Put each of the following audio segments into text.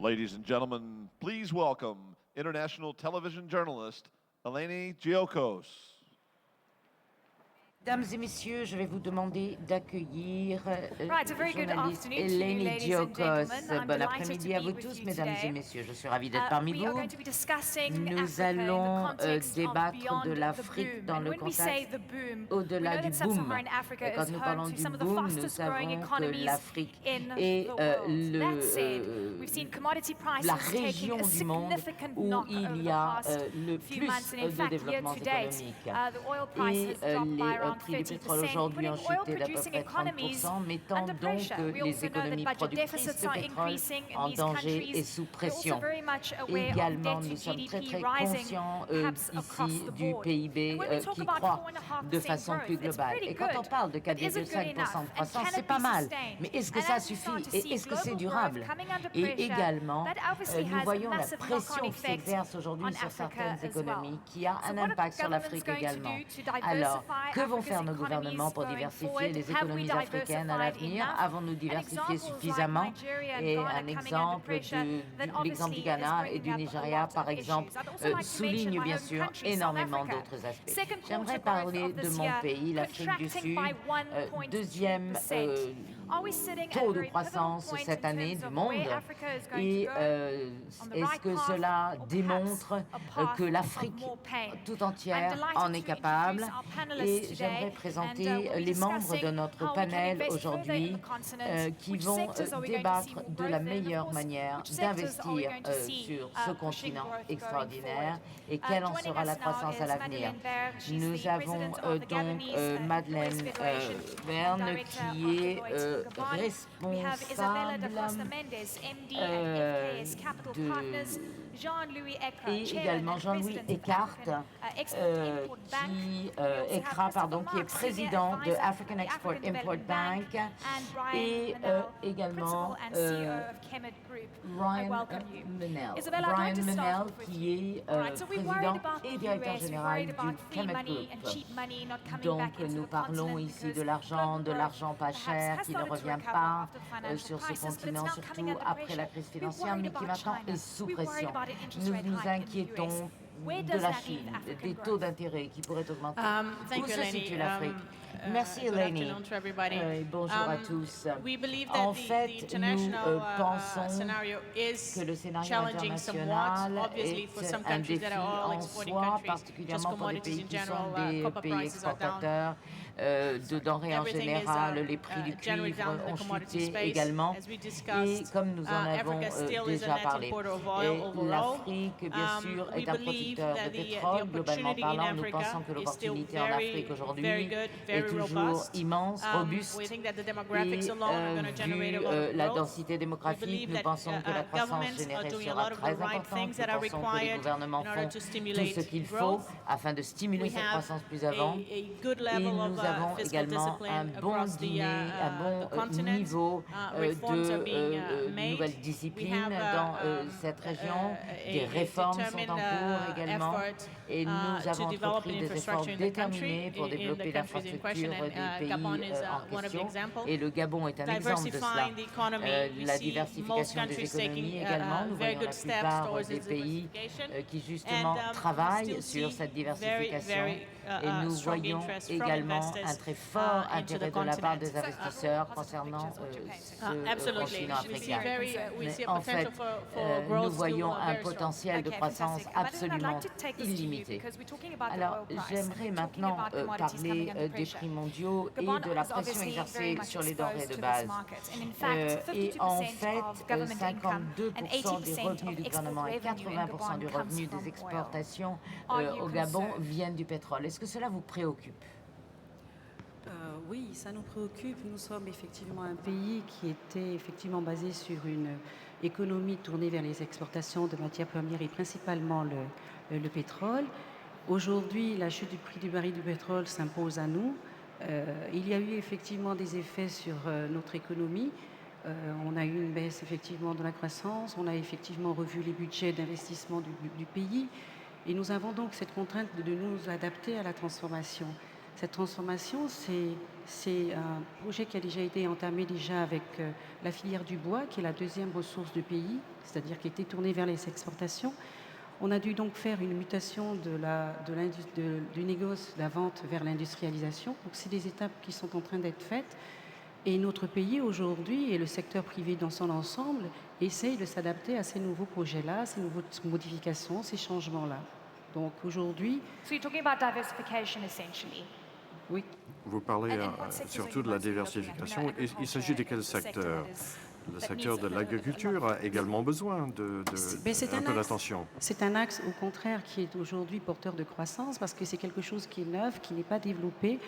Ladies and gentlemen, please welcome international television journalist Eleni Giokos. Mesdames et messieurs, je vais vous demander d'accueillir journaliste Eleni Giokos. Bon après-midi à vous tous, mesdames et messieurs. Je suis ravie d'être parmi vous. Nous allons débattre de l'Afrique dans le contexte au-delà du boom. Et quand nous parlons du boom, nous savons que l'Afrique est la région du monde où il y a le plus de développement économique. Et les prix du pétrole aujourd'hui ont chuté d'à peu près 30%, mettant donc les économies productrices de pétrole en danger et sous pression. Également, nous sommes très conscients ici du PIB qui croît de façon plus globale. Et quand on parle de 4,5% de croissance, c'est pas mal. Mais est-ce que ça suffit et est-ce que c'est durable? Et également, nous voyons la pression qui s'exerce aujourd'hui sur certaines économies qui a un impact sur l'Afrique également. Alors, que vont faire nos gouvernements pour diversifier les économies africaines à l'avenir? Avons-nous diversifié suffisamment? Et un exemple, l'exemple du Ghana et du Nigeria, par exemple, souligne bien sûr énormément d'autres aspects. J'aimerais parler de mon pays, l'Afrique du Sud, deuxième taux de croissance cette année du monde. Et est-ce que cela démontre que l'Afrique tout entière en est capable? Et j'aimerais présenter les membres de notre panel aujourd'hui qui vont débattre de la meilleure manière d'investir sur ce continent extraordinaire et quelle en sera la croissance à l'avenir. Nous avons donc Madeleine Verne qui est responsable et également Jean-Louis Eckhardt qui est président de African Export-Import Bank et également Ryan Menell qui est président et directeur général du Kemet Group. Donc nous parlons ici de l'argent pas cher qui ne revient pas sur ce continent, surtout après la crise financière, mais qui maintenant est sous pression. Nous nous inquiétons de la Chine, des taux d'intérêt qui pourraient augmenter. Où se situe l'Afrique? Merci Eleni. Bonjour à tous. En fait, nous pensons que le scénario international est un défi en soi, particulièrement pour les pays qui sont des pays exportateurs de denrées en général. Les prix du cuivre ont chuté également. Et comme nous en avons déjà parlé, l'Afrique, bien sûr, est un producteur de pétrole. Globalement parlant, nous pensons que l'opportunité en Afrique aujourd'hui est toujours immense, robuste. Et vu la densité démographique, nous pensons que la croissance générée sera très importante. Nous pensons que les gouvernements font tout ce qu'il faut afin de stimuler cette croissance plus avant. Et nous avons également un bon niveau de nouvelles disciplines dans cette région. Des réformes sont en cours également. Et nous avons entrepris des efforts déterminés pour développer l'infrastructure des pays en question. Et le Gabon est un exemple de cela. La diversification des économies également. Nous voyons la plupart des pays qui justement travaillent sur cette diversification. Et nous voyons également un très fort intérêt de la part des investisseurs concernant ce continent africain. Mais en fait, nous voyons un potentiel de croissance absolument illimité. Alors, j'aimerais maintenant parler des prix mondiaux et de la pression exercée sur les denrées de base. Et en fait, 52% des revenus du gouvernement et 80% du revenu des exportations au Gabon viennent du pétrole. Est-ce que cela vous préoccupe? Oui, ça nous préoccupe. Nous sommes effectivement un pays qui était effectivement basé sur une économie tournée vers les exportations de matières premières et principalement le pétrole. Aujourd'hui, la chute du prix du baril du pétrole s'impose à nous. Il y a eu effectivement des effets sur notre économie. On a eu une baisse effectivement de la croissance. On a effectivement revu les budgets d'investissement du pays. Et nous avons donc cette contrainte de nous adapter à la transformation. Cette transformation, c'est un projet qui a déjà été entamé avec la filière du bois, qui est la deuxième ressource du pays, c'est-à-dire qui était tournée vers les exportations. On a dû donc faire une mutation du négoce, de la vente vers l'industrialisation. Donc c'est des étapes qui sont en train d'être faites. Et notre pays aujourd'hui, et le secteur privé dans son ensemble, essaye de s'adapter à ces nouveaux projets-là, ces nouvelles modifications, ces changements-là. Donc aujourd'hui... So you're talking about diversification essentially. Oui. Vous parlez surtout de la diversification. Il s'agit de quel secteur? Le secteur de l'agriculture a également besoin d'un peu d'attention. C'est un axe, au contraire, qui est aujourd'hui porteur de croissance parce que c'est quelque chose qui est neuf, qui n'est pas développé.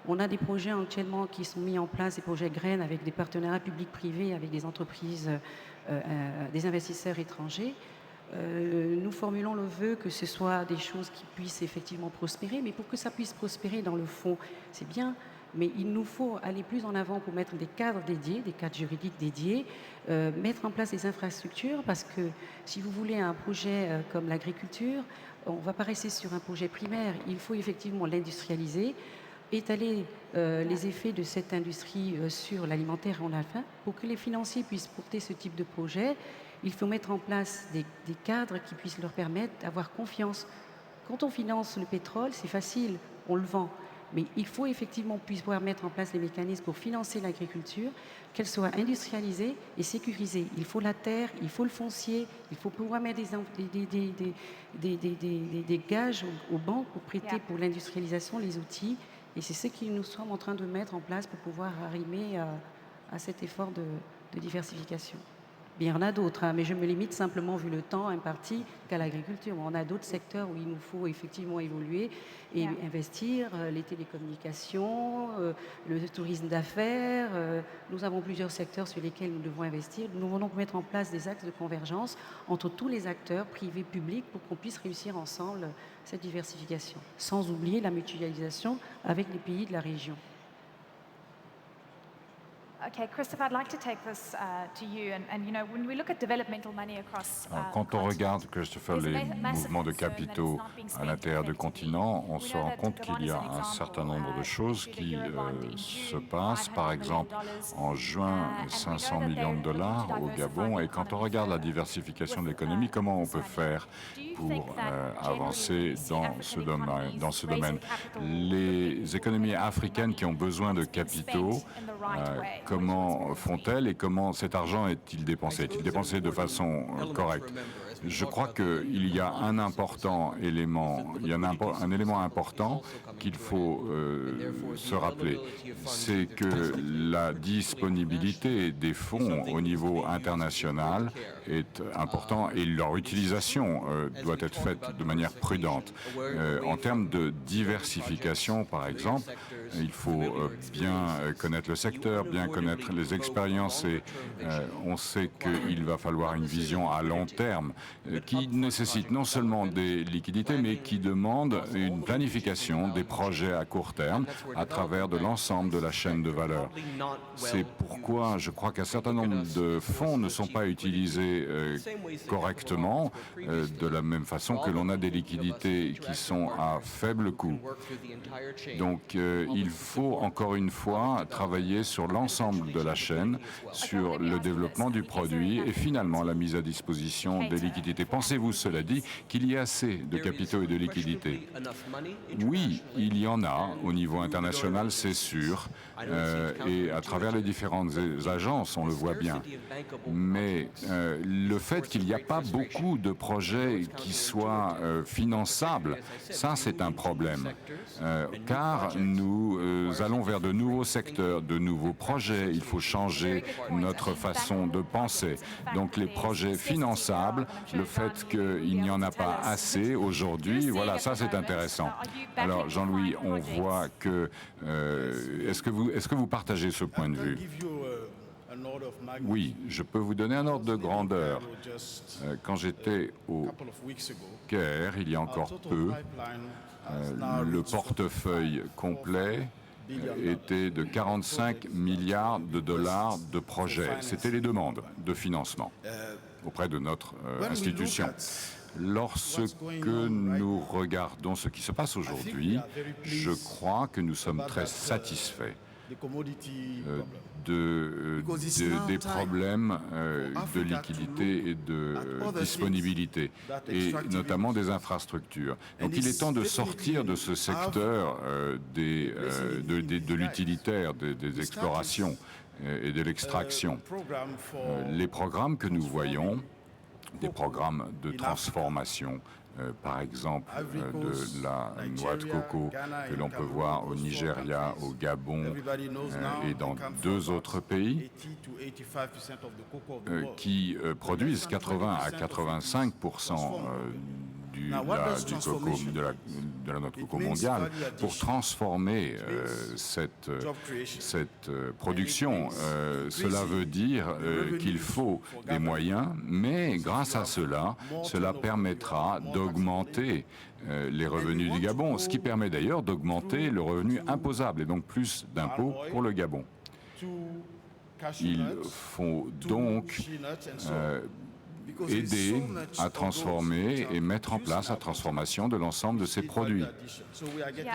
On a des projets actuellement qui sont mis en place, des projets graines avec des partenariats publics-privés, avec des entreprises, des investisseurs étrangers. Nous formulons le vœu que ce soit des choses qui puissent effectivement prospérer, mais pour que ça puisse prospérer dans le fond, c'est bien, mais il nous faut aller plus en avant pour mettre des cadres dédiés, des cadres juridiques dédiés, mettre en place des infrastructures, parce que si vous voulez un projet comme l'agriculture, on ne va pas rester sur un projet primaire, il faut effectivement l'industrialiser, étaler les effets de cette industrie sur l'alimentaire en afin pour que les financiers puissent porter ce type de projet. Il faut mettre en place des cadres qui puissent leur permettre d'avoir confiance. Quand on finance le pétrole, c'est facile, on le vend. Mais il faut effectivement pouvoir mettre en place les mécanismes pour financer l'agriculture, qu'elle soit industrialisée et sécurisée. Il faut la terre, il faut le foncier, il faut pouvoir mettre des gages aux banques pour prêter pour l'industrialisation les outils. Et c'est ce que nous sommes en train de mettre en place pour pouvoir arrimer à cet effort de diversification. Il y en a d'autres, mais je me limite simplement, vu le temps imparti, qu'à l'agriculture. On a d'autres secteurs où il nous faut effectivement évoluer et investir, les télécommunications, le tourisme d'affaires. Nous avons plusieurs secteurs sur lesquels nous devons investir. Nous devons donc mettre en place des axes de convergence entre tous les acteurs, privés, publics, pour qu'on puisse réussir ensemble cette diversification, sans oublier la mutualisation avec les pays de la région. Okay, Christopher, I'd like to take this to you. And you know, when we look at developmental money across quand on regarde, Christopher, les mouvements de capitaux à l'intérieur du continent, on se rend compte qu'il y a un certain nombre de choses qui se passent. Par exemple, en juin, 500 millions de dollars au Gabon. Et quand on regarde la diversification de l'économie, comment on peut faire pour avancer dans ce domaine? Les économies africaines qui ont besoin de capitaux, comment font-elles et comment cet argent est-il dépensé? Est-il dépensé de façon correcte? Je crois qu'il y a un important élément, un élément important qu'il faut se rappeler, c'est que la disponibilité des fonds au niveau international est importante et leur utilisation doit être faite de manière prudente. En termes de diversification, par exemple, il faut bien connaître le secteur, bien connaître les expériences et on sait qu'il va falloir une vision à long terme qui nécessite non seulement des liquidités, mais qui demande une planification des projets à court terme à travers de l'ensemble de la chaîne de valeur. C'est pourquoi je crois qu'un certain nombre de fonds ne sont pas utilisés correctement, de la même façon que l'on a des liquidités qui sont à faible coût. Donc il faut encore une fois travailler sur l'ensemble de la chaîne, sur le développement du produit et finalement la mise à disposition des liquidités. Pensez-vous, cela dit, qu'il y a assez de capitaux et de liquidités? Oui, il y en a au niveau international, c'est sûr, et à travers les différentes agences, on le voit bien. Mais le fait qu'il n'y a pas beaucoup de projets qui soient finançables, ça c'est un problème, car nous allons vers de nouveaux secteurs, de nouveaux projets, il faut changer notre façon de penser. Donc les projets finançables, le fait qu'il n'y en a pas assez aujourd'hui, voilà, ça c'est intéressant. Alors Jean-Louis, on voit que... est-ce que vous partagez ce point de vue? Oui, je peux vous donner un ordre de grandeur. Quand j'étais au Caire, il y a encore peu, le portefeuille complet était de 45 milliards de dollars de projets. C'était les demandes de financement auprès de notre institution. Lorsque nous regardons ce qui se passe aujourd'hui, je crois que nous sommes très satisfaits des problèmes de liquidité et de disponibilité, et notamment des infrastructures. Donc il est temps de sortir de ce secteur de l'utilitaire, des explorations et de l'extraction. Les programmes que nous voyons, des programmes de transformation, par exemple de la noix de coco que l'on peut voir au Nigeria, au Gabon et dans 2 autres pays qui produisent 80 à 85% de la noix de coco mondiale. Pour transformer cette production, cela veut dire qu'il faut des moyens, mais grâce à cela permettra d'augmenter les revenus du Gabon, ce qui permet d'ailleurs d'augmenter le revenu imposable et donc plus d'impôts pour le Gabon. Il faut donc aider à transformer et mettre en place la transformation de l'ensemble de ces produits.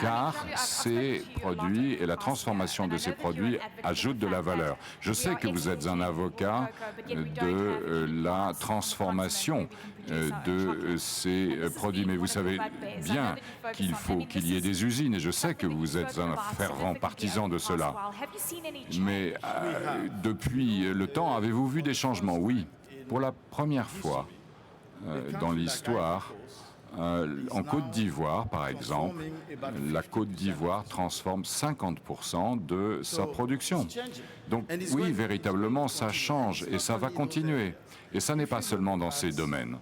Car ces produits et la transformation de ces produits ajoutent de la valeur. Je sais que vous êtes un avocat de la transformation de ces produits, mais vous savez bien qu'il faut qu'il y ait des usines, et je sais que vous êtes un fervent partisan de cela. Mais depuis le temps, avez-vous vu des changements? Oui. Pour la première fois dans l'histoire, en Côte d'Ivoire, par exemple, la Côte d'Ivoire transforme 50% de sa production. Donc oui, véritablement, ça change et ça va continuer. Et ça n'est pas seulement dans ces domaines.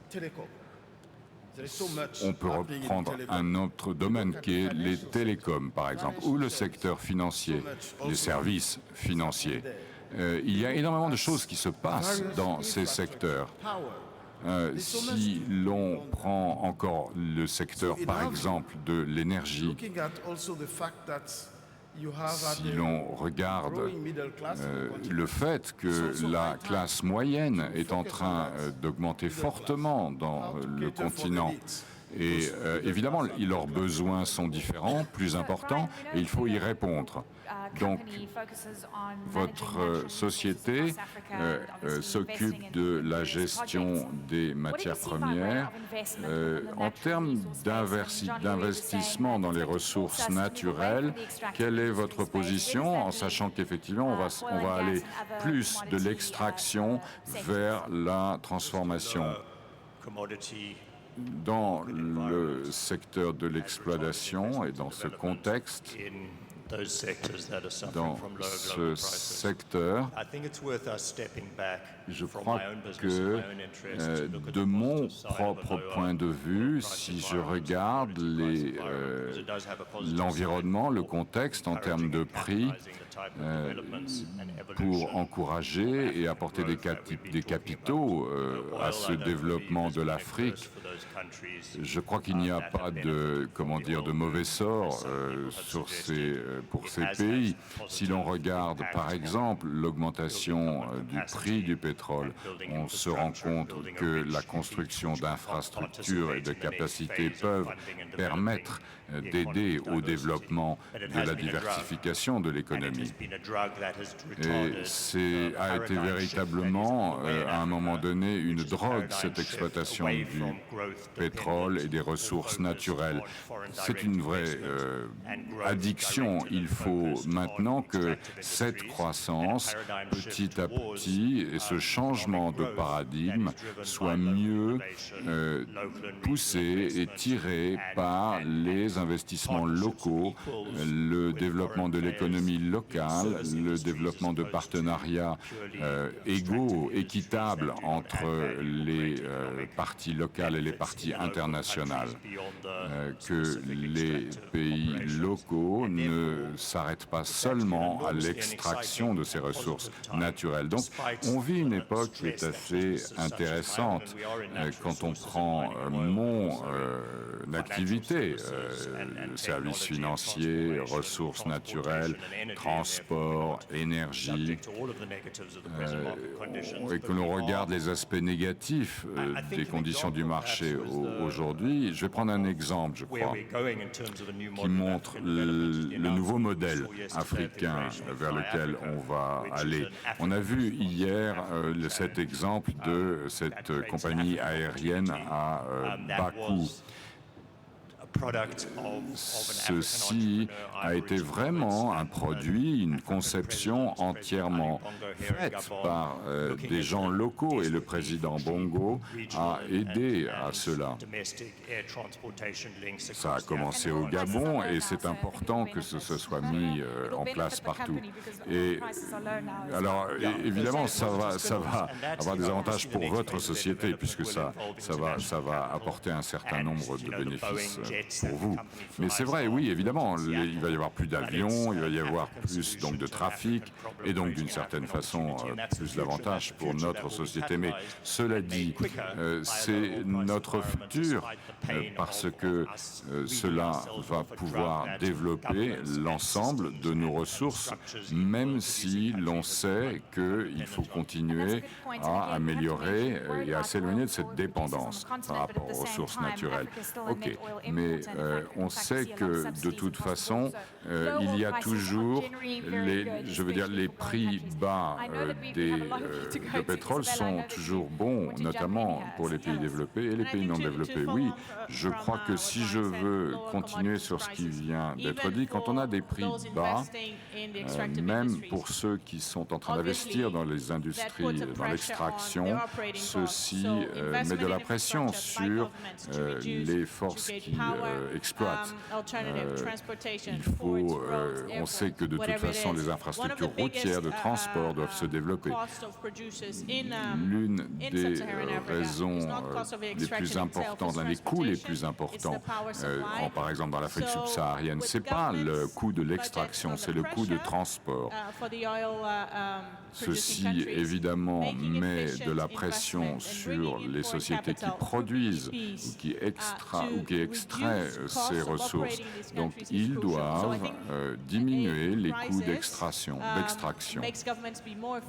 On peut reprendre un autre domaine qui est les télécoms, par exemple, ou le secteur financier, les services financiers. Il y a énormément de choses qui se passent dans ces secteurs. Si l'on prend encore le secteur, par exemple, de l'énergie, si l'on regarde le fait que la classe moyenne est en train d'augmenter fortement dans le continent, et évidemment, leurs besoins sont différents, plus importants, et il faut y répondre. Donc, votre société s'occupe de la gestion des matières premières. En termes d'investissement dans les ressources naturelles, quelle est votre position, en sachant qu'effectivement, on va aller plus de l'extraction vers la transformation? Dans le secteur de l'exploitation et dans ce contexte, dans ce secteur, je crois que de mon propre point de vue, si je regarde l'environnement, le contexte en termes de prix, pour encourager et apporter des capitaux à ce développement de l'Afrique, je crois qu'il n'y a pas de mauvais sort pour ces pays. Si l'on regarde, par exemple, l'augmentation du prix du pétrole, on se rend compte que la construction d'infrastructures et de capacités peuvent permettre d'aider au développement de la diversification de l'économie. Et a été véritablement, à un moment donné, une drogue, cette exploitation du pétrole et des ressources naturelles. C'est une vraie addiction. Il faut maintenant que cette croissance, petit à petit, et ce changement de paradigme soit mieux poussé et tiré par les investissements locaux, le développement de l'économie locale, le développement de partenariats égaux, équitables entre les parties locales et les parties internationales, que les pays locaux ne s'arrêtent pas seulement à l'extraction de ces ressources naturelles. Donc, on vit une époque qui est assez intéressante quand on prend mon activité, services financiers, ressources naturelles, transport, énergie, et que l'on regarde les aspects négatifs des conditions du marché aujourd'hui. Je vais prendre un exemple, je crois, qui montre le nouveau modèle africain vers lequel on va aller. On a vu hier cet exemple de cette compagnie aérienne à bas coût. Ceci a été vraiment un produit, une conception entièrement faite par des gens locaux et le président Bongo a aidé à cela. Ça a commencé au Gabon et c'est important que ce soit mis en place partout. Et alors évidemment ça va avoir des avantages pour votre société puisque ça va apporter un certain nombre de bénéfices pour vous. Mais c'est vrai, oui, évidemment, il va y avoir plus d'avions, il va y avoir plus donc de trafic et donc d'une certaine façon plus d'avantages pour notre société. Mais cela dit, c'est notre futur parce que cela va pouvoir développer l'ensemble de nos ressources, même si l'on sait qu'il faut continuer à améliorer et à s'éloigner de cette dépendance par rapport aux ressources naturelles. Ok, mais on sait que de toute façon, il y a toujours les prix bas de pétrole sont toujours bons, notamment pour les pays développés et les pays non développés. Oui, je crois que si je veux continuer sur ce qui vient d'être dit, quand on a des prix bas, même pour ceux qui sont en train d'investir dans les industries, dans l'extraction, ceci met de la pression sur les forces qui exploitent. On sait que de toute façon, les infrastructures routières de transport doivent se développer. L'une des raisons les plus importantes, l'un des coûts les plus importants, par exemple dans l'Afrique subsaharienne, c'est pas le coût de l'extraction, c'est le coût de transport. Ceci, évidemment, met de la pression sur les sociétés qui produisent ou qui extraient ces ressources. Donc, ils doivent diminuer les coûts d'extraction.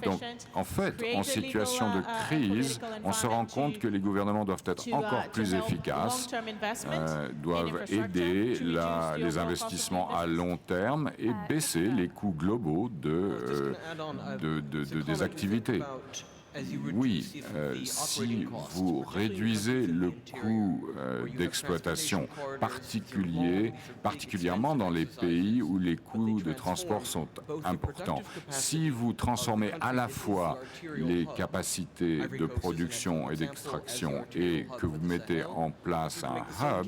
Donc, en fait, en situation de crise, on se rend compte que les gouvernements doivent être encore plus efficaces, doivent aider les investissements à long terme et baisser les coûts globaux des activités. Oui, si vous réduisez le coût d'exploitation, particulièrement dans les pays où les coûts de transport sont importants, si vous transformez à la fois les capacités de production et d'extraction et que vous mettez en place un hub,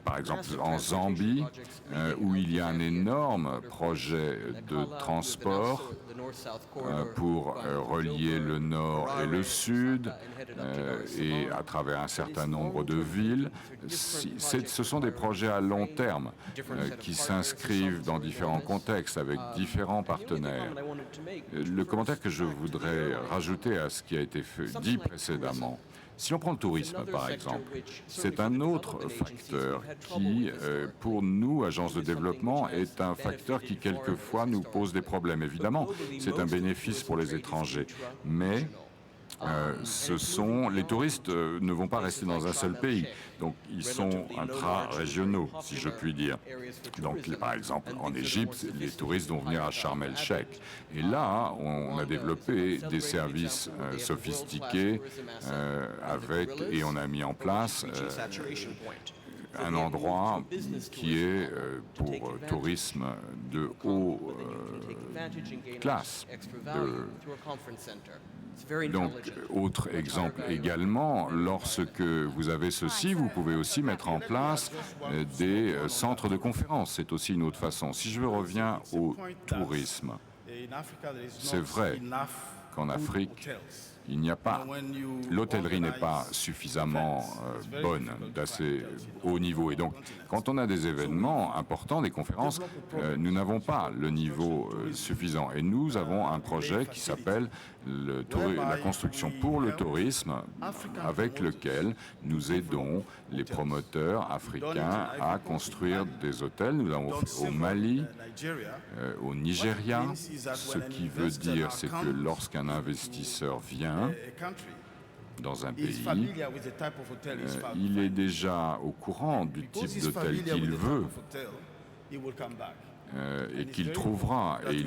par exemple en Zambie, où il y a un énorme projet de transport pour relier le nord et le sud et à travers un certain nombre de villes. Ce sont des projets à long terme qui s'inscrivent dans différents contextes avec différents partenaires. Le commentaire que je voudrais rajouter à ce qui a été dit précédemment, si on prend le tourisme, par exemple, c'est un autre facteur qui, pour nous, agences de développement, est un facteur qui, quelquefois, nous pose des problèmes. Évidemment, c'est un bénéfice pour les étrangers, mais les touristes ne vont pas rester dans un seul pays, donc ils sont intra-régionaux, si je puis dire. Donc, par exemple, en Égypte, les touristes vont venir à Sharm el-Sheikh. Et là, on a développé des services sophistiqués et on a mis en place un endroit qui est pour tourisme de haut classe. Donc, autre exemple également, lorsque vous avez ceci, vous pouvez aussi mettre en place des centres de conférences. C'est aussi une autre façon. Si je reviens au tourisme, c'est vrai qu'en Afrique, il n'y a pas, l'hôtellerie n'est pas suffisamment bonne, d'assez haut niveau. Et donc, quand on a des événements importants, des conférences, nous n'avons pas le niveau suffisant. Et nous avons un projet qui s'appelle la construction pour le tourisme, avec lequel nous aidons les promoteurs africains à construire des hôtels. Nous l'avons fait au Mali, au Nigeria, ce qui veut dire, c'est que lorsqu'un investisseur vient dans un pays, il est déjà au courant du type d'hôtel qu'il veut et qu'il trouvera, et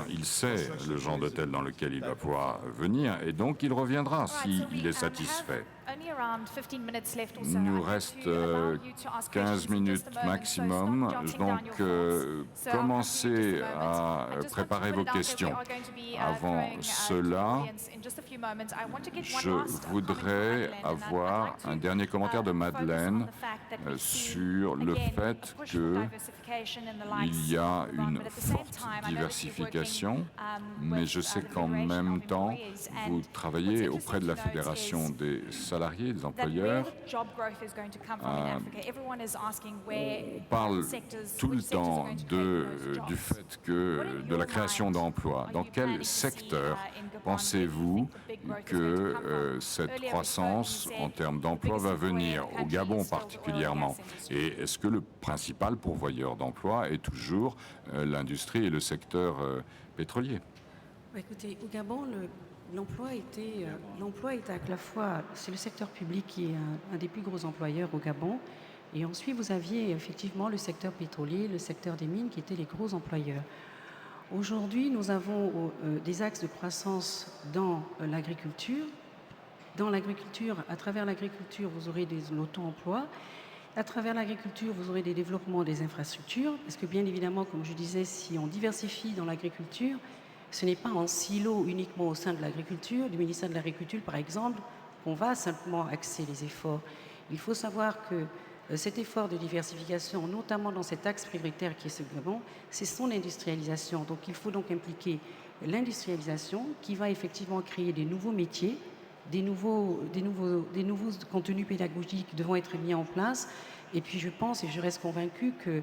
il sait le genre d'hôtel dans lequel il va pouvoir venir, et donc il reviendra s'il est satisfait. Il nous reste 15 minutes maximum, donc commencez à préparer vos questions. Avant cela, je voudrais avoir un dernier commentaire de Madeleine sur le fait qu'il y a une forte diversification, mais je sais qu'en même temps, vous travaillez auprès de la Fédération des salariés, des employeurs. On parle tout le temps du fait que de la création d'emplois. Dans quel secteur pensez-vous que cette croissance en termes d'emplois va venir, au Gabon particulièrement? Et est-ce que le principal pourvoyeur d'emplois est toujours l'industrie et le secteur pétrolier? Écoutez, au Gabon, l'emploi est à la fois, c'est le secteur public qui est un des plus gros employeurs au Gabon, et ensuite vous aviez effectivement le secteur pétrolier, le secteur des mines qui étaient les gros employeurs. Aujourd'hui, nous avons des axes de croissance dans l'agriculture. Dans l'agriculture, à travers l'agriculture, vous aurez des auto-emplois. À travers l'agriculture, vous aurez des développements des infrastructures, parce que bien évidemment, comme je disais, si on diversifie dans l'agriculture, ce n'est pas en silo uniquement au sein de l'agriculture, du ministère de l'Agriculture par exemple, qu'on va simplement axer les efforts. Il faut savoir que cet effort de diversification, notamment dans cet axe prioritaire qui est ce Gabon, c'est son industrialisation. Donc il faut donc impliquer l'industrialisation qui va effectivement créer des nouveaux métiers, des nouveaux contenus pédagogiques devront être mis en place. Et puis je pense et je reste convaincue que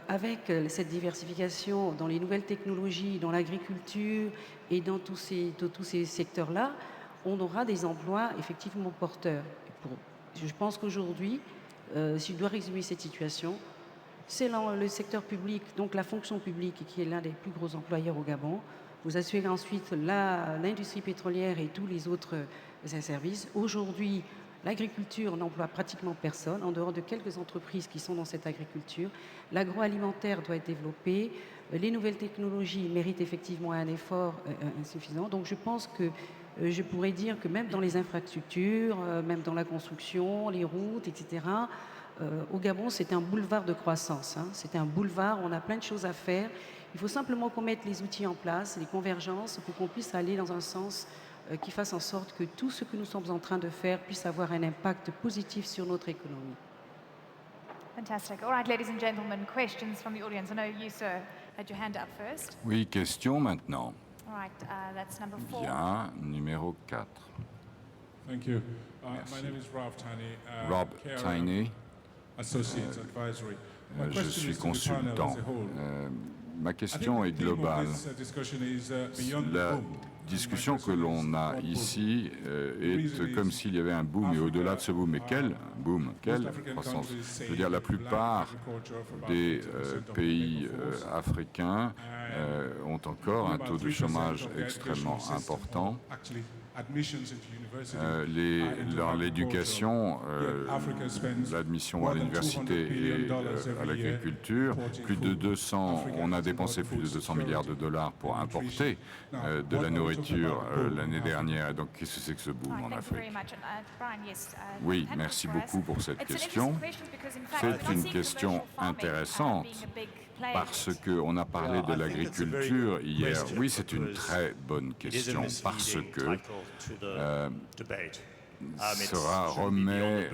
avec cette diversification dans les nouvelles technologies, dans l'agriculture et dans tous ces secteurs-là, on aura des emplois effectivement porteurs. Je pense qu'aujourd'hui, si je dois résumer cette situation, c'est le secteur public, donc la fonction publique, qui est l'un des plus gros employeurs au Gabon. Vous assurez ensuite l'industrie pétrolière et tous les autres services. Aujourd'hui, l'agriculture n'emploie pratiquement personne, en dehors de quelques entreprises qui sont dans cette agriculture. L'agroalimentaire doit être développé. Les nouvelles technologies méritent effectivement un effort insuffisant. Donc je pense que je pourrais dire que même dans les infrastructures, même dans la construction, les routes, etc., au Gabon, c'est un boulevard de croissance. C'est un boulevard, on a plein de choses à faire. Il faut simplement qu'on mette les outils en place, les convergences, pour qu'on puisse aller dans un sens qui fasse en sorte que tout ce que nous sommes en train de faire puisse avoir un impact positif sur notre économie. Fantastic. All right, ladies and gentlemen, questions from the audience. I know you, sir, had your hand up first. Oui, question maintenant. All right, that's number 4. Bien, numéro 4. Thank you. Merci. My name is Rob Tiny. Rob Tiny. Associates Advisory. Je suis consultant. Ma question est globale. La discussion que l'on a ici est comme s'il y avait un boom, et au-delà de ce boom, mais quel boom, quelle croissance? Je veux dire, la plupart des pays africains ont encore un taux de chômage extrêmement important. Dans l'éducation, l'admission à l'université et à l'agriculture, on a dépensé plus de 200 milliards de dollars pour importer de la nourriture l'année dernière. Donc, qu'est-ce que c'est que ce boom en Afrique? Oui, merci beaucoup pour cette question. C'est une question intéressante parce qu'on a parlé de l'agriculture hier. Oui, c'est une très bonne question parce que remet...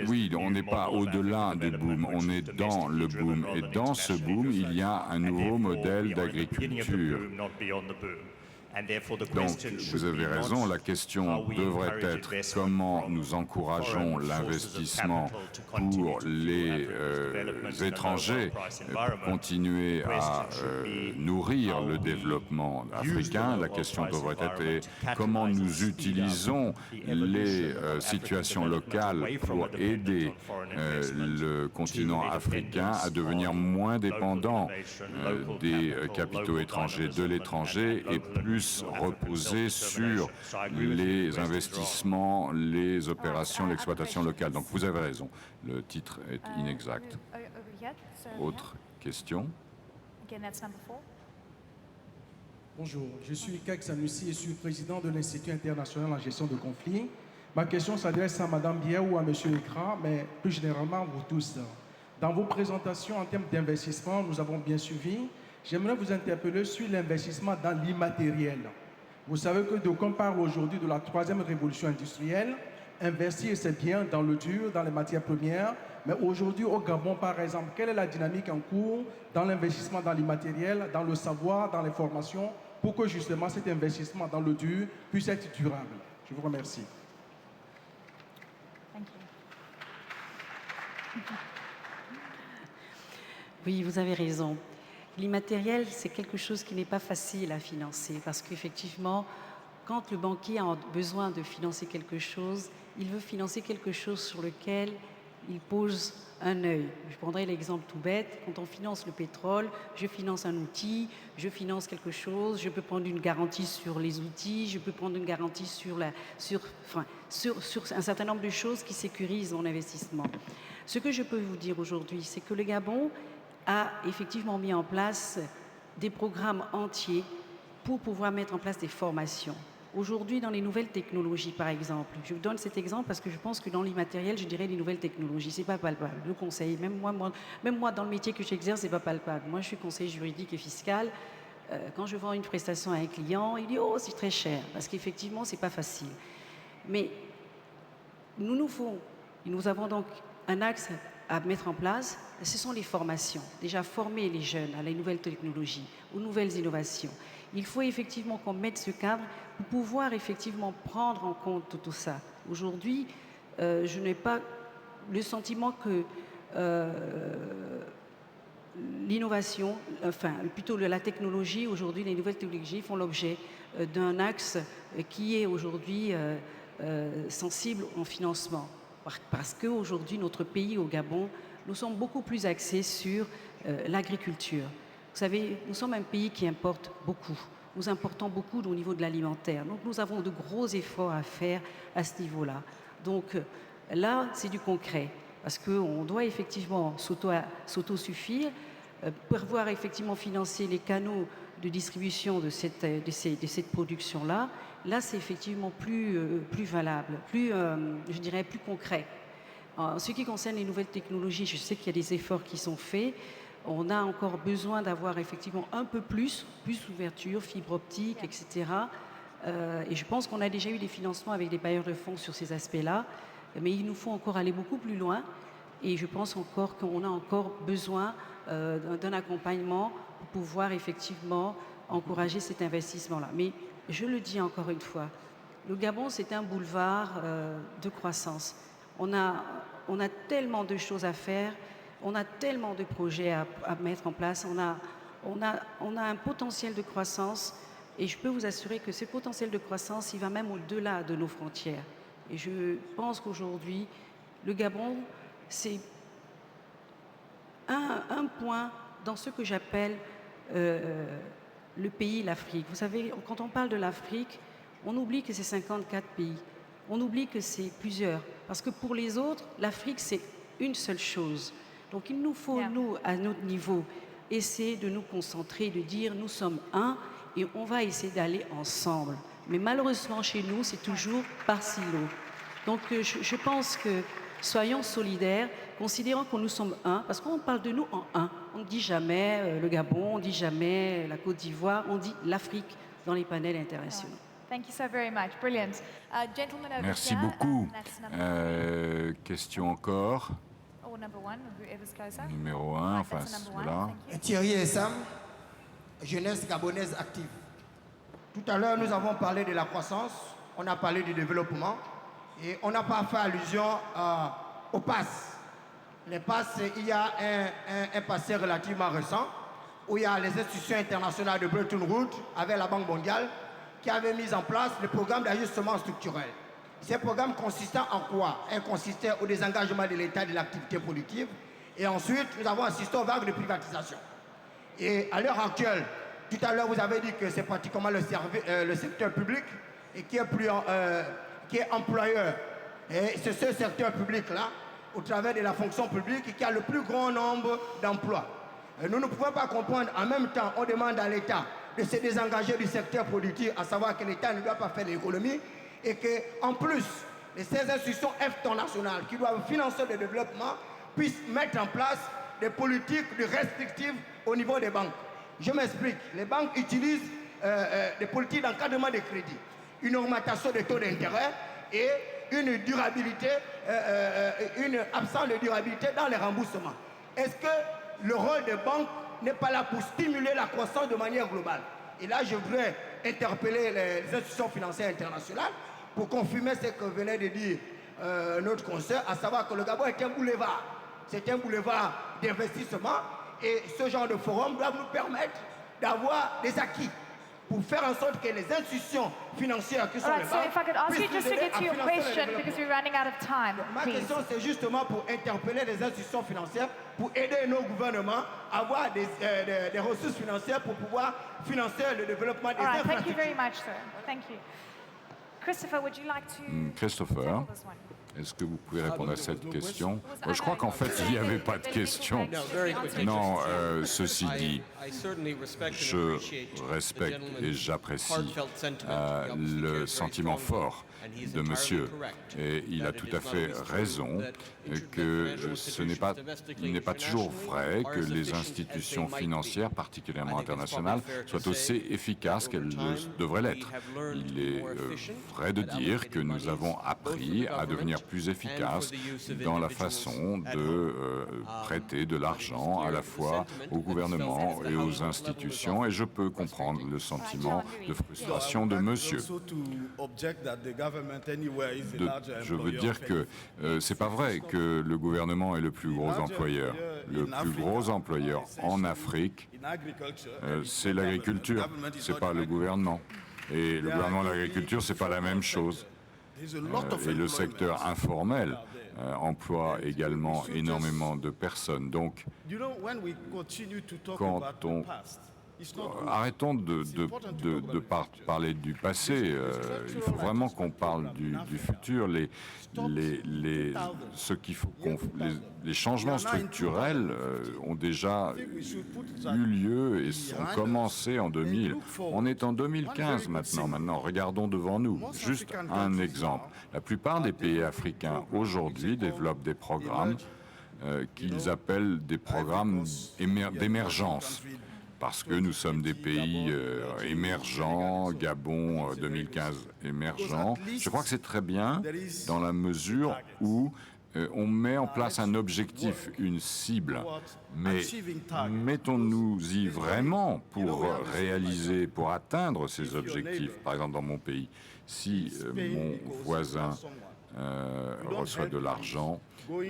oui, on n'est pas au-delà du boom, on est dans le boom. Et dans ce boom, il y a un nouveau modèle d'agriculture. Donc, vous avez raison, la question devrait être comment nous encourageons l'investissement pour les étrangers pour continuer à nourrir le développement africain. La question devrait être comment nous utilisons les situations locales pour aider le continent africain à devenir moins dépendant des capitaux étrangers, de l'étranger, et plus reposer sur les investissements, les opérations, l'exploitation locale. Donc vous avez raison, le titre est inexact. Autre question? Bonjour, je suis Kek Sanoussi et je suis président de l'Institut international en gestion de conflits. Ma question s'adresse à Mme Bier ou à M. Ekra, mais plus généralement à vous tous. Dans vos présentations en termes d'investissement, nous avons bien suivi. J'aimerais vous interpeller sur l'investissement dans l'immatériel. Vous savez que d'aucuns parlent aujourd'hui de la troisième révolution industrielle. Investir, c'est bien dans le dur, dans les matières premières. Mais aujourd'hui, au Gabon, par exemple, quelle est la dynamique en cours dans l'investissement dans l'immatériel, dans le savoir, dans les formations, pour que justement cet investissement dans le dur puisse être durable? Je vous remercie. Oui, vous avez raison. L'immatériel, c'est quelque chose qui n'est pas facile à financer parce qu'effectivement, quand le banquier a besoin de financer quelque chose, il veut financer quelque chose sur lequel il pose un œil. Je prendrai l'exemple tout bête. Quand on finance le pétrole, je finance un outil, je finance quelque chose, je peux prendre une garantie sur les outils, je peux prendre une garantie sur un certain nombre de choses qui sécurisent mon investissement. Ce que je peux vous dire aujourd'hui, c'est que le Gabon a effectivement mis en place des programmes entiers pour pouvoir mettre en place des formations. Aujourd'hui, dans les nouvelles technologies, par exemple, je vous donne cet exemple parce que je pense que dans l'immatériel, je dirais les nouvelles technologies, c'est pas palpable. Le conseil, même moi, dans le métier que j'exerce, c'est pas palpable. Moi, je suis conseiller juridique et fiscal. Quand je vends une prestation à un client, il dit « Oh, c'est très cher », parce qu'effectivement, c'est pas facile. Mais nous avons donc un axe à mettre en place, ce sont les formations. Déjà, former les jeunes à les nouvelles technologies, aux nouvelles innovations. Il faut effectivement qu'on mette ce cadre pour pouvoir effectivement prendre en compte tout ça. Aujourd'hui, je n'ai pas le sentiment que l'innovation, enfin plutôt la technologie, aujourd'hui les nouvelles technologies font l'objet d'un axe qui est aujourd'hui sensible au financement. Parce qu'aujourd'hui, notre pays, au Gabon, nous sommes beaucoup plus axés sur l'agriculture. Vous savez, nous sommes un pays qui importe beaucoup. Nous importons beaucoup au niveau de l'alimentaire. Donc, nous avons de gros efforts à faire à ce niveau-là. Donc, là, c'est du concret. Parce qu'on doit effectivement s'autosuffire, pouvoir effectivement financer les canaux de distribution de cette production-là. Là, c'est effectivement plus valable, je dirais, plus concret. En ce qui concerne les nouvelles technologies, je sais qu'il y a des efforts qui sont faits. On a encore besoin d'avoir effectivement un peu plus d'ouverture, fibre optique, etc. Et je pense qu'on a déjà eu des financements avec des bailleurs de fonds sur ces aspects-là. Mais il nous faut encore aller beaucoup plus loin. Et je pense encore qu'on a encore besoin d'un accompagnement pour pouvoir effectivement encourager cet investissement-là. Mais je le dis encore une fois, le Gabon, c'est un boulevard de croissance. On a tellement de choses à faire, on a tellement de projets à mettre en place, on a un potentiel de croissance et je peux vous assurer que ce potentiel de croissance, il va même au-delà de nos frontières. Et je pense qu'aujourd'hui, le Gabon, c'est un point dans ce que j'appelle le pays, l'Afrique. Vous savez, quand on parle de l'Afrique, on oublie que c'est 54 pays. On oublie que c'est plusieurs. Parce que pour les autres, l'Afrique, c'est une seule chose. Donc il nous faut, nous, à notre niveau, essayer de nous concentrer, de dire nous sommes un et on va essayer d'aller ensemble. Mais malheureusement, chez nous, c'est toujours par silo. Donc je pense que soyons solidaires, considérant que nous sommes un, parce qu'on parle de nous en un. On ne dit jamais le Gabon, on ne dit jamais la Côte d'Ivoire, on dit l'Afrique dans les panels internationaux. Thank you so very much. Brilliant. Gentleman over Merci here, beaucoup. that's number Question encore. or number one, whoever's closer. Numéro 1, Right, enfin that's the number one. voilà. Thank you. Thierry Essam, jeunesse gabonaise active. Tout à l'heure, nous avons parlé de la croissance, on a parlé du développement et on n'a pas fait allusion au PASS. Les PASS, il y a un passé relativement récent où il y a les institutions internationales de Bretton Woods avec la Banque mondiale qui avaient mis en place le programme d'ajustement structurel. Ces programmes consistaient en quoi? Elles consistaient au désengagement de l'État de l'activité productive et ensuite nous avons assisté aux vagues de privatisation. Et à l'heure actuelle, tout à l'heure vous avez dit que c'est pratiquement le secteur public et qui est employeur. Et c'est ce secteur public-là, au travers de la fonction publique, qui a le plus grand nombre d'emplois. Nous ne pouvons pas comprendre, en même temps, on demande à l'État de se désengager du secteur productif, à savoir que l'État ne doit pas faire l'économie, et qu'en plus, ces institutions internationales qui doivent financer le développement puissent mettre en place des politiques restrictives au niveau des banques. Je m'explique. Les banques utilisent des politiques d'encadrement des crédits, une augmentation des taux d'intérêt et une durabilité, une absence de durabilité dans les remboursements. Est-ce que le rôle des banques n'est pas là pour stimuler la croissance de manière globale? Et là, je voudrais interpeller les institutions financières internationales pour confirmer ce que venait de dire notre conseil, à savoir que le Gabon est un boulevard. C'est un boulevard d'investissement et ce genre de forum doit nous permettre d'avoir des acquis pour faire en sorte que les institutions financières qui sont les So banques if I could ask you puissent just to nous aider get to à your financer le question développement. because we're running out of time, Ma please. question, c'est justement pour interpeller les institutions financières, pour aider nos gouvernements à avoir des ressources financières pour pouvoir financer le développement des All right, thank you infrastructures. very much, sir. Thank you. Christopher, would you like to Christopher, tackle this one? est-ce que vous pouvez répondre à cette question? Je crois qu'en fait, il n'y avait pas de question. Non, ceci dit, je respecte et j'apprécie le sentiment fort de monsieur. Et il a tout à fait raison que il n'est pas toujours vrai que les institutions financières, particulièrement internationales, soient aussi efficaces qu'elles devraient l'être. Il est vrai de dire que nous avons appris à devenir plus efficaces dans la façon de prêter de l'argent à la fois au gouvernement et aux institutions, et je peux comprendre le sentiment de frustration de monsieur. Je veux dire que c'est pas vrai que le gouvernement est le plus gros employeur. Le plus gros employeur en Afrique, c'est l'agriculture, c'est pas le gouvernement. Et le gouvernement et l'agriculture, c'est pas la même chose. Et le secteur informel emploie également énormément de personnes. Donc, quand on... Arrêtons de parler du passé. Il faut vraiment qu'on parle du futur. Les changements structurels ont déjà eu lieu et ont commencé en 2000. On est en 2015 maintenant. Maintenant, regardons devant nous. Juste un exemple. La plupart des pays africains aujourd'hui développent des programmes qu'ils appellent des programmes d'émergence. Parce que nous sommes des pays émergents, Gabon 2015 émergent. Je crois que c'est très bien dans la mesure où on met en place un objectif, une cible. Mais mettons-nous-y vraiment pour réaliser, pour atteindre ces objectifs. Par exemple, dans mon pays, si mon voisin reçoit de l'argent, vous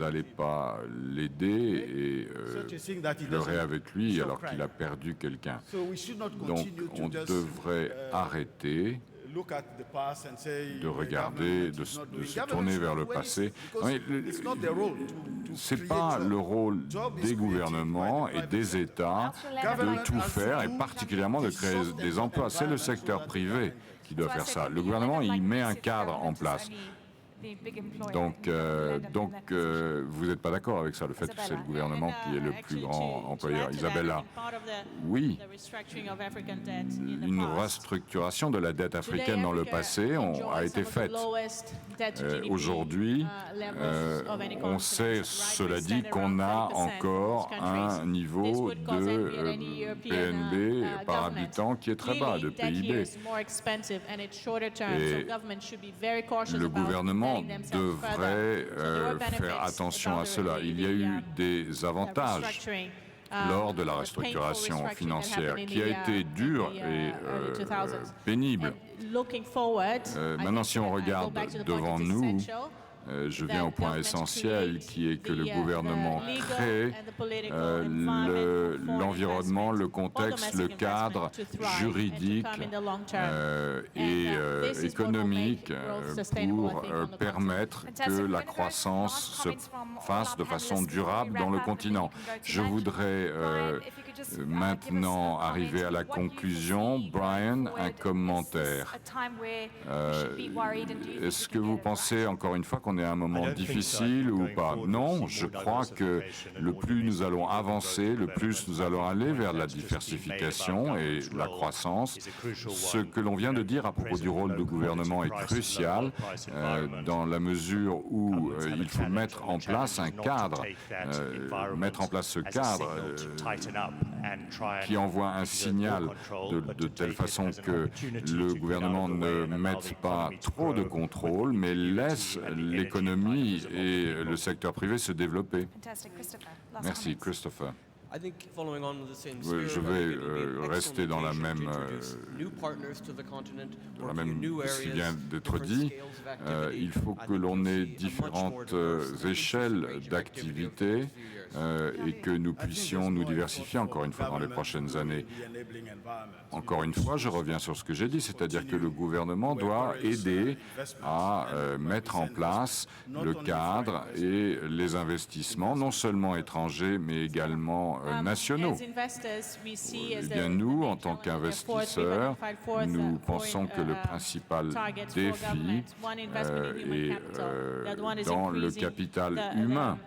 n'allez pas l'aider et pleurer avec lui alors qu'il a perdu quelqu'un. Donc on devrait arrêter de regarder, de se tourner vers le passé. Ce n'est pas le rôle des gouvernements et des États de tout faire, et particulièrement de créer des emplois. C'est le secteur privé qui doit faire ça. Le gouvernement, il met un cadre en place. Donc, vous n'êtes pas d'accord avec ça, le fait que c'est le gouvernement qui est le plus grand employeur. Isabella, oui, une restructuration de la dette africaine dans le passé a été faite. Aujourd'hui, on sait, cela dit, qu'on a encore un niveau de PNB par habitant qui est très bas, de PIB. Et le gouvernement devrait faire attention à cela. Il y a eu des avantages lors de la restructuration financière qui a été dure et pénible. Maintenant, si on regarde devant nous, je viens au point essentiel qui est que le gouvernement crée l'environnement, le contexte, le cadre juridique et économique pour permettre que la croissance se fasse de façon durable dans le continent. Je voudrais maintenant arriver à la conclusion. Brian, un commentaire. Est-ce que vous pensez, encore une fois, qu'on est à un moment difficile ou pas? Non, je crois que le plus nous allons avancer, le plus nous allons aller vers la diversification et la croissance. Ce que l'on vient de dire à propos du rôle du gouvernement est crucial dans la mesure où il faut mettre en place un cadre, mettre en place ce cadre qui envoie un signal de telle façon que le gouvernement ne mette pas trop de contrôle, mais laisse l'économie et le secteur privé se développer. Merci, Christopher. Je vais rester dans la même ce qui vient d'être dit. Il faut que l'on ait différentes échelles d'activité et que nous puissions nous diversifier encore une fois dans les prochaines années. Encore une fois, je reviens sur ce que j'ai dit, c'est-à-dire que le gouvernement doit aider à mettre en place le cadre et les investissements, non seulement étrangers, mais également nationaux. Eh bien, nous, en tant qu'investisseurs, nous pensons que le principal défi est dans le capital humain.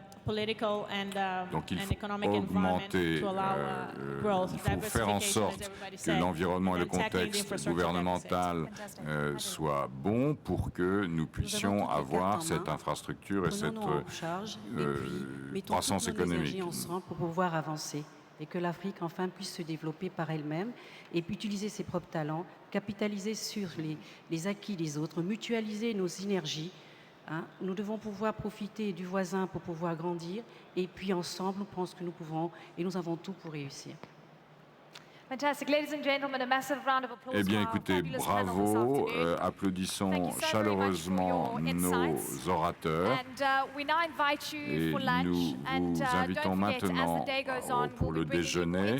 Donc il faut augmenter, il faut faire en sorte que l'environnement et le contexte gouvernemental soient bons pour que nous puissions avoir cette infrastructure et cette croissance économique. Ensemble pour pouvoir avancer et que l'Afrique enfin puisse se développer par elle-même et puis utiliser ses propres talents, capitaliser sur les acquis des autres, mutualiser nos énergies. Nous devons pouvoir profiter du voisin pour pouvoir grandir et puis ensemble, je pense que nous pouvons et nous avons tout pour réussir. Eh bien, écoutez, bravo, applaudissons chaleureusement nos orateurs et nous vous invitons maintenant pour le déjeuner.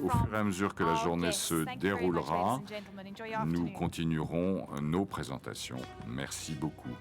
Au fur et à mesure que la journée se déroulera, nous continuerons nos présentations. Merci beaucoup.